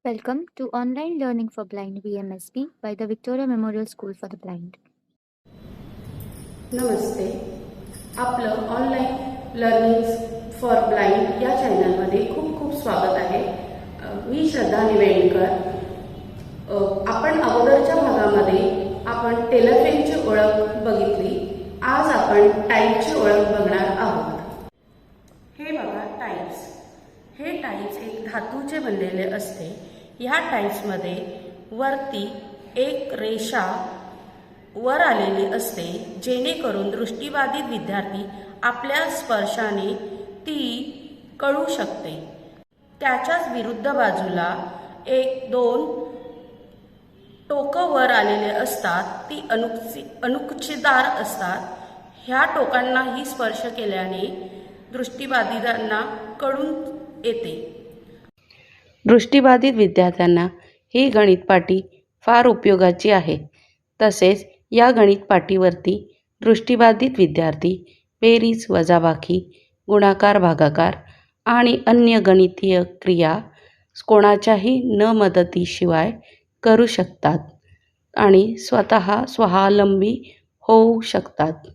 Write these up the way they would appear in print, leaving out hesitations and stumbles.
Welcome to Online Learning for Blind VMSP by the Victoria Memorial School for the Blind. नमस्ते. आपलं online learning for blind या चॅनलमध्ये खूप खूप स्वागत आहे. मी श्रद्धा निवेणकर. आपण अगोदरच्या भागामध्ये आपण टेलरफेनची ओळख बघितली. आज आपण टाईपची ओळख बघणार आहोत. हे बघा टाईप्स. हे टाईप्स एक धातूचे बनलेले असते. ह्या टाईप्समध्ये वरती एक रेषा वर आलेली असते, जेणेकरून दृष्टिबाधित विद्यार्थी आपल्या स्पर्शाने ती कळू शकते. त्याच्याच विरुद्ध बाजूला एक दोन टोकं वर आलेले असतात, ती अनुकुचीदार असतात. ह्या टोकांनाही स्पर्श केल्याने दृष्टिबाधितांना कळून येते. दृष्टिबाधित विद्यार्थ्यांना ही गणित पाटी फार उपयोगाची आहे. तसेच या गणित पाटीवरती दृष्टिबाधित विद्यार्थी बेरीज, वजाबाकी, गुणाकार, भागाकार आणि अन्य गणितीय क्रिया कोणाच्याही न मदतीशिवाय करू शकतात आणि स्वतः स्वावलंबी होऊ शकतात.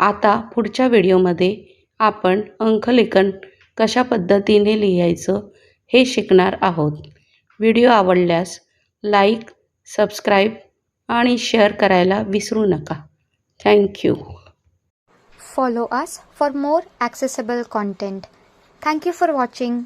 आता पुढच्या व्हिडिओमध्ये आपण अंकलेखन कशा पद्धतीने लिहायचं हे शिकणार आहोत. व्हिडिओ आवडल्यास लाईक, सबस्क्राईब आणि शेअर करायला विसरू नका. Thank you. Follow us for more accessible content. Thank you for watching.